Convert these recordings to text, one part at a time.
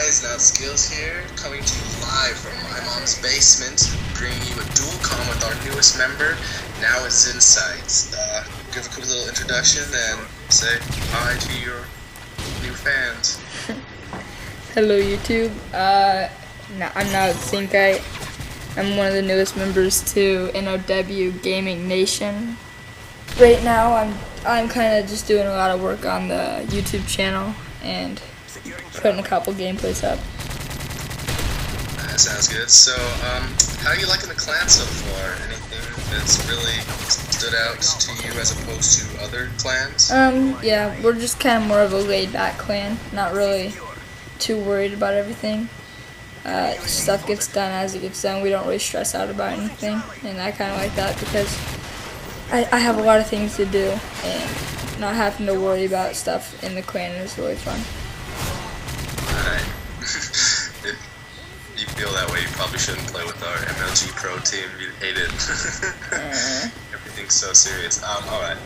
guys, Now Skills here, coming to you live from my mom's basement, bringing you a dual com with our newest member, now is Zincite. Give a quick little introduction and say hi to your new fans. Hello YouTube, I'm now at Zincite. I'm one of the newest members to NOW Gaming Nation. Right now I'm kind of just doing a lot of work on the YouTube channel and putting a couple gameplays up. That sounds good. So, how are you liking the clan so far? Anything that's really stood out to you as opposed to other clans? Yeah, we're just kind of more of a laid-back clan, not really too worried about everything. Stuff gets done as it gets done. We don't really stress out about anything, and I kind of like that because I have a lot of things to do, and not having to worry about stuff in the clan is really fun. Alright. If you feel that way, you probably shouldn't play with our MLG Pro team. You'd hate it. Everything's so serious. Alright.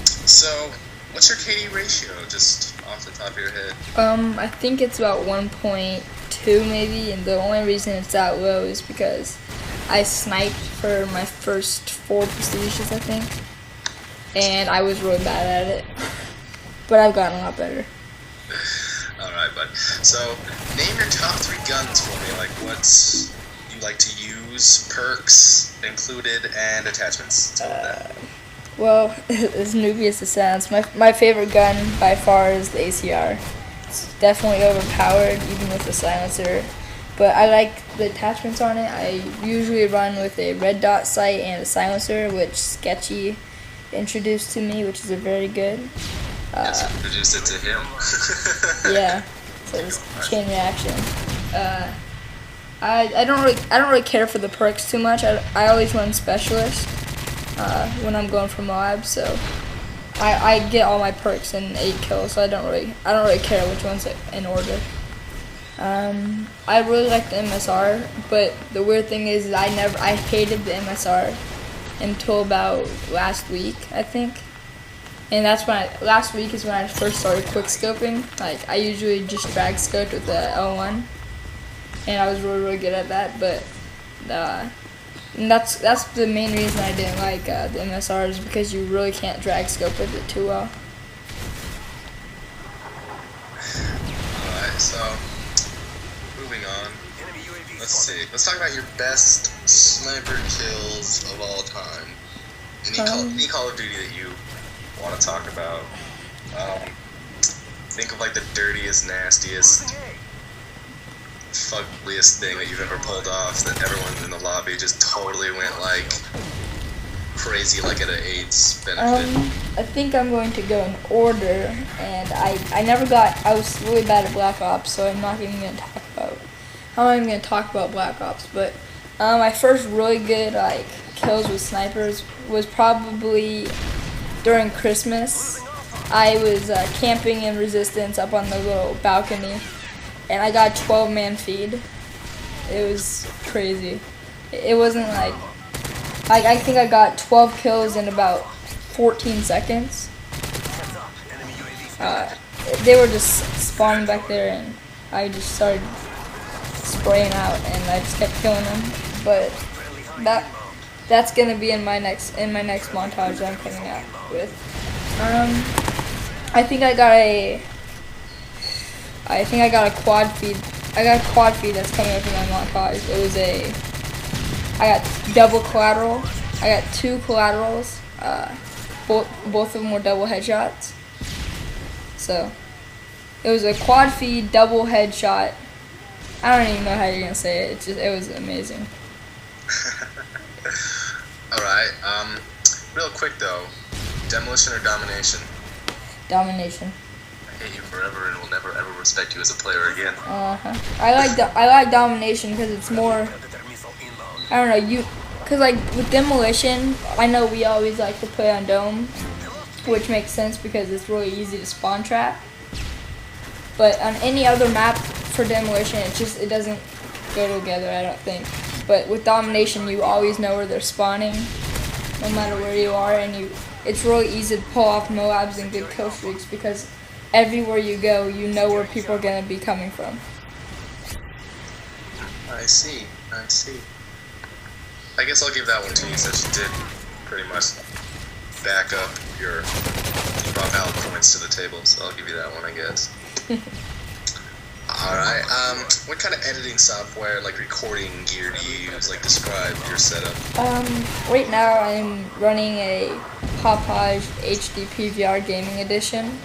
So, what's your KD ratio, just off the top of your head? I think it's about 1.2 maybe, and the only reason it's that low is because I sniped for my first 4 prestiges, I think, and I was really bad at it, but I've gotten a lot better. Alright, bud. So, name your top 3 guns for me, like what you like to use, perks included, and attachments. Well, as newbie as it sounds, my favorite gun by far is the ACR. It's definitely overpowered, even with the silencer. But I like the attachments on it. I usually run with a red dot sight and a silencer, which Sketchy introduced to me, which is a very good. Yes, introduced it to him. Yeah, so it's chain reaction. I don't really care for the perks too much. I always run specialist when I'm going for Moab, so I get all my perks in 8 kills. So I don't really care which one's in order. I really like the MSR, but the weird thing is I hated the MSR until about last week, I think. And that's when last week is when I first started quick scoping. Like, I usually just drag scoped with the L1, and I was really good at that. But and that's the main reason I didn't like the MSR, is because you really can't drag scope with it too well. Alright, so moving on. Let's see. Let's talk about your best sniper kills of all time. Any Call of Duty that you want to talk about. Think of like the dirtiest, nastiest, fuggliest thing that you've ever pulled off that everyone in the lobby just totally went like crazy, like at an AIDS benefit. I think I'm going to go in order, and I was really bad at Black Ops, so I'm not even going to talk about Black Ops, but my first really good kills with snipers was probably during Christmas. I was camping in Resistance up on the little balcony, and I got 12-man feed. It was crazy. It wasn't like I think I got 12 kills in about 14 seconds. They were just spawning back there, and I just started spraying out, and I just kept killing them. But that's gonna be in my next montage that I'm coming out with. I think I got a quad feed. I got a quad feed that's coming up in my montage. I got double collateral. I got 2 collaterals. Both of them were double headshots. So it was a quad feed, double headshot. I don't even know how you're gonna say it. It was amazing. Alright, real quick though, demolition or domination? Domination. I hate you forever and will never ever respect you as a player again. I like domination because it's more, I don't know, because like with demolition, I know we always like to play on dome, which makes sense because it's really easy to spawn trap. But on any other map for demolition, it doesn't go together, I don't think. But with domination, you always know where they're spawning, no matter where you are, and it's really easy to pull off Moabs and good kill streaks because everywhere you go, you know where people are going to be coming from. I see. I guess I'll give that one to you since you did pretty much back up your valid points to the table, so I'll give you that one, I guess. Alright, what kind of editing software, like recording gear do you use? Like, describe your setup. Right now I'm running a Popeye HD PVR Gaming Edition,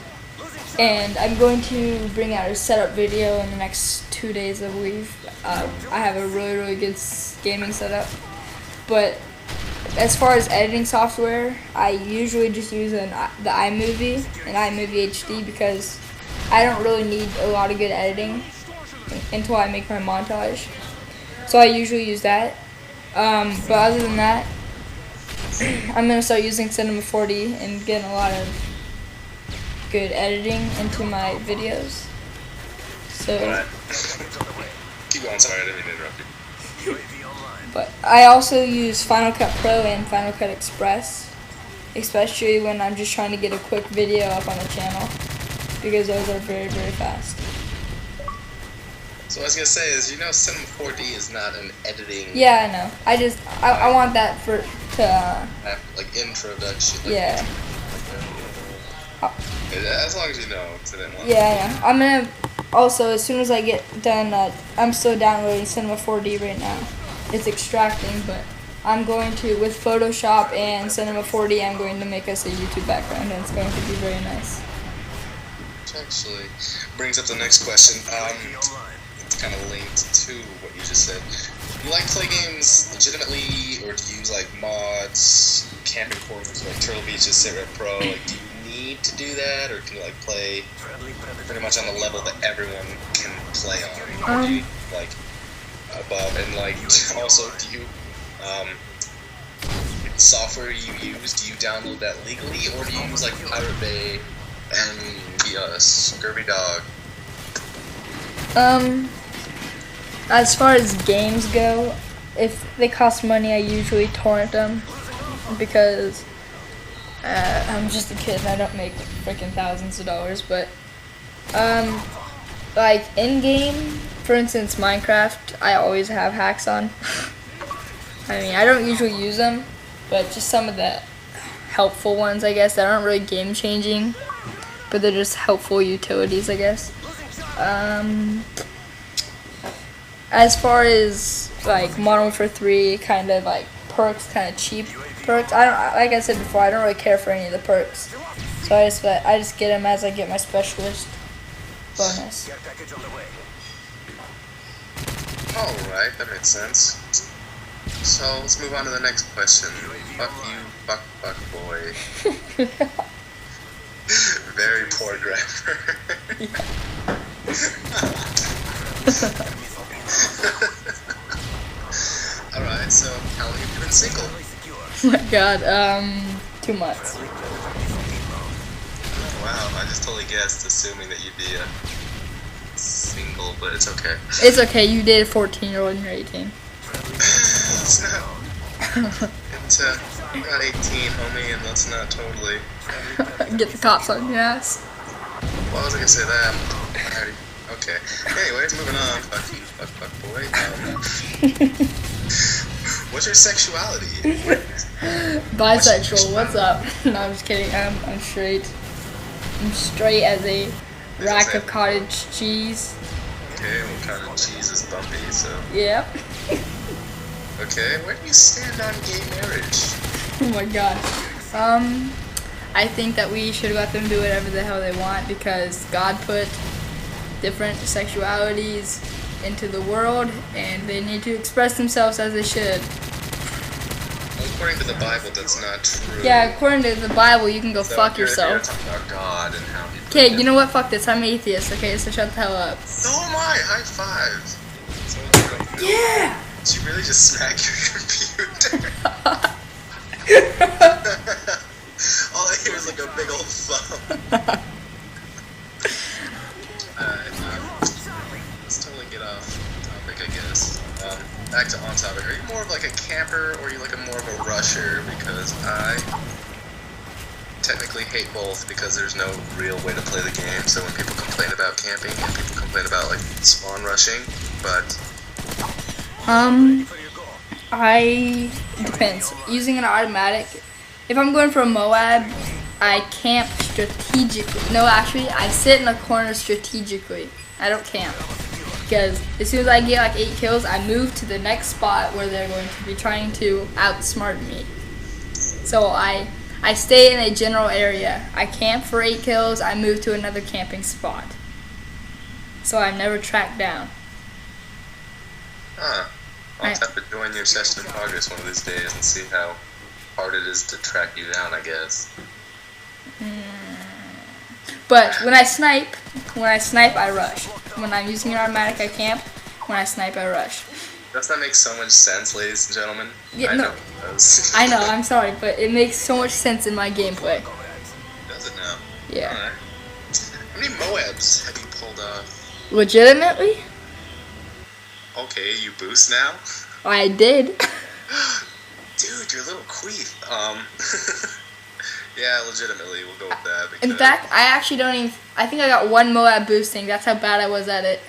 and I'm going to bring out a setup video in the next 2 days, I believe. I have a really good gaming setup, but as far as editing software, I usually just use the iMovie HD because I don't really need a lot of good editing until I make my montage. So I usually use that. But other than that, I'm going to start using Cinema 4D and getting a lot of good editing into my videos. So. Alright. Keep going, sorry, I didn't mean to interrupt you. But I also use Final Cut Pro and Final Cut Express, especially when I'm just trying to get a quick video up on the channel, because those are very fast. So what I was gonna say is, you know, Cinema 4D is not an editing. Yeah, I know. I want that like introduction. Like, yeah. As long as you know, it's an one. Yeah. I'm gonna also, as soon as I get done, I'm still downloading Cinema 4D right now. It's extracting, but I'm going to, with Photoshop and Cinema 4D, I'm going to make us a YouTube background, and it's going to be very nice. Which actually brings up the next question. It's kind of linked to what you just said. Do you like play games legitimately, or do you use like mods, camping corners like Turtle Beach's Sit-Rep Pro? Like, do you need to do that, or can you like play pretty much on the level that everyone can play on? Or do you like above, and like also do you software you use, do you download that legally, or do you use like Pirate Bay and the Scurvy Dog? As far as games go, if they cost money, I usually torrent them because I'm just a kid and I don't make freaking thousands of dollars. But like in game, for instance, Minecraft, I always have hacks on. I mean, I don't usually use them, but just some of the helpful ones, I guess, that aren't really game changing, but they're just helpful utilities, I guess. As far as like Modern Warfare 3, kind of like perks, kind of cheap perks. Like I said before, I don't really care for any of the perks, so I just get them as I get my specialist bonus. Alright, that makes sense. So let's move on to the next question. Fuck you, fuck boy. Very poor grammar. Alright, so how long have you been single? Oh my god, 2 months. Wow, I just totally guessed, assuming that you'd be single, but it's okay. It's okay, you dated a 14-year-old and you're 18. It's not. It's not 18, homie, and let's not totally get the cops on your ass. Well, I was gonna say that. Okay. Anyways, moving on. Fuck you, fuck boy. What's your sexuality? Bisexual. What's up? No, I'm just kidding. I'm straight. I'm straight as a rack of cottage cheese. Okay, well, cottage cheese is bumpy, so. Yeah. Okay, where do you stand on gay marriage? Oh my god. I think that we should let them do whatever the hell they want because God put different sexualities into the world and they need to express themselves as they should. Well, according to the Bible, that's not true. Yeah, according to the Bible, you can go fuck yourself. You're talking about God and how he. Okay, you know what? Fuck this. I'm atheist. Okay, so shut the hell up. So am I. High fives. Yeah. Did you really just smack your computer? All I hear is like a big old thump. Let's totally get off topic, I guess. Back to on topic. Are you more of like a camper or are you like a more of a rusher? Because I technically hate both because there's no real way to play the game. So when people complain about camping and people complain about like spawn rushing, but I depends. Using an automatic, if I'm going for a Moab, I camp strategically. No, actually, I sit in a corner strategically. I don't camp. Because as soon as I get like 8 kills, I move to the next spot where they're going to be trying to outsmart me. So I stay in a general area. I camp for 8 kills, I move to another camping spot. So I'm never tracked down. Huh. I'll have to join your session in progress one of these days and see how hard it is to track you down, I guess. But when I snipe, I rush. When I'm using an automatic, I camp. When I snipe, I rush. Does that make so much sense, ladies and gentlemen? Yeah, I no. know it does. I know, I'm sorry, but it makes so much sense in my gameplay. Does it now? Yeah. Alright. How many Moabs have you pulled off? Legitimately? Okay, you boost now? I did. Dude, you're a little queef. Yeah, legitimately, we'll go with that. In fact, I actually don't even... I think I got 1 Moab boosting. That's how bad I was at it.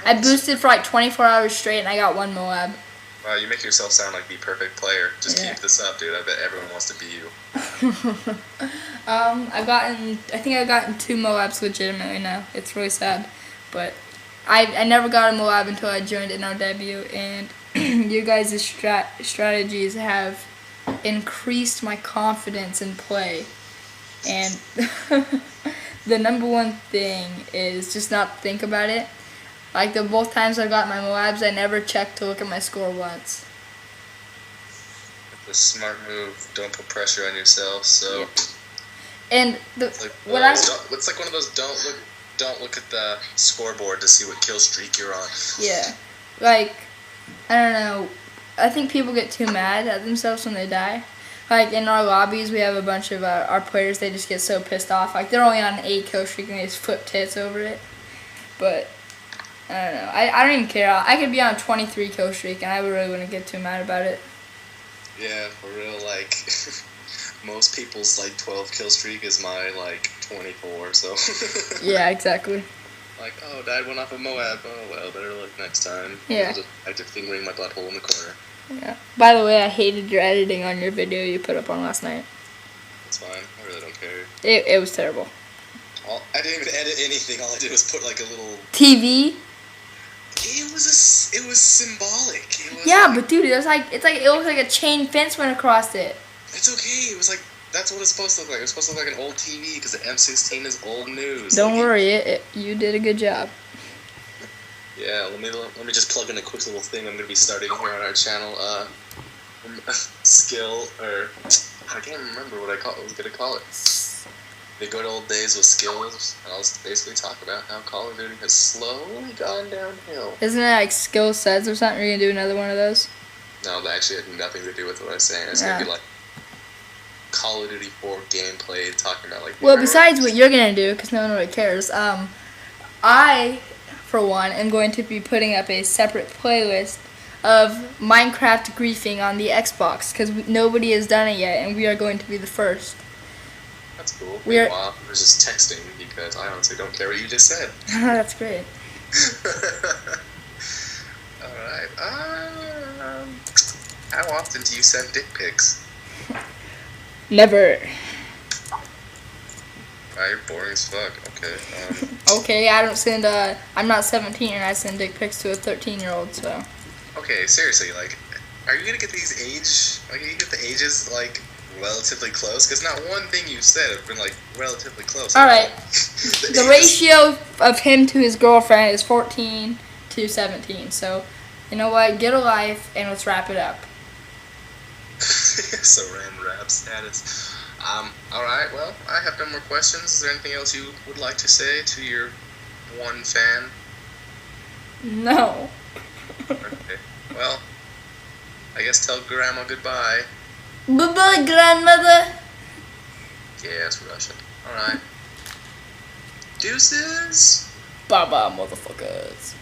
I boosted for like 24 hours straight and I got 1 Moab. Wow, you make yourself sound like the perfect player. Just keep this up, dude. I bet everyone wants to be you. I think I've gotten 2 Moabs legitimately now. It's really sad. But I never got a Moab until I joined NRW, and you guys' strategies have increased my confidence in play. And the number one thing is just not think about it. Like the both times I got my Moabs, I never checked to look at my score once. The smart move. Don't put pressure on yourself. So. Yep. And it's like one of those don't look at the scoreboard to see what kill streak you're on. Yeah, like I don't know. I think people get too mad at themselves when they die. Like in our lobbies, we have a bunch of our players. They just get so pissed off. Like they're only on an 8 kill streak and they just flip tits over it. But I don't know. I don't even care. I could be on a 23 kill streak and I really wouldn't get too mad about it. Yeah, for real. Like most people's like 12 kill streak is my like 24. So. Yeah, exactly. Like, oh, died one off of Moab. Oh well, better luck next time. Yeah. I was just active fingering my butthole in the corner. Yeah. By the way, I hated your editing on your video you put up on last night. It's fine. I really don't care. It was terrible. I didn't even edit anything. All I did was put like a little TV. It was symbolic. It was yeah, like, but dude, it looks like a chain fence went across it. It's okay. It was like that's what it's supposed to look like. It's supposed to look like an old TV because the M16 is old news. Don't worry, you did a good job. Yeah, let me just plug in a quick little thing I'm gonna be starting here on our channel. Skill or I can't remember what I was gonna call it. The good old days with skills, and I'll basically talk about how Call of Duty has slowly gone downhill. Isn't it like skill sets or something? You're gonna do another one of those? No, that actually had nothing to do with what I was saying. It's gonna be like Call of Duty 4 gameplay, talking about like. Well, besides what you're gonna do, because no one really cares. I, for one, am going to be putting up a separate playlist of Minecraft griefing on the Xbox because nobody has done it yet, and we are going to be the first. That's cool. Meanwhile, I was just texting because I honestly don't care what you just said. That's great. Alright. How often do you send dick pics? Never. You're boring as fuck. Okay. Okay, I don't send. I'm not 17, and I send dick pics to a 13-year-old. So. Okay, seriously, like, are you gonna get these Are you gonna get the ages like relatively close? Because not one thing you've said have been like relatively close. All right. The ratio of him to his girlfriend is 14 to 17. So, you know what? Get a life, and let's wrap it up. So rap status. Alright, well, I have no more questions. Is there anything else you would like to say to your one fan? No. Okay. Well, I guess tell Grandma goodbye. Bye-bye, grandmother. Yeah, it's Russian. Alright. Deuces. Bye-bye, motherfuckers.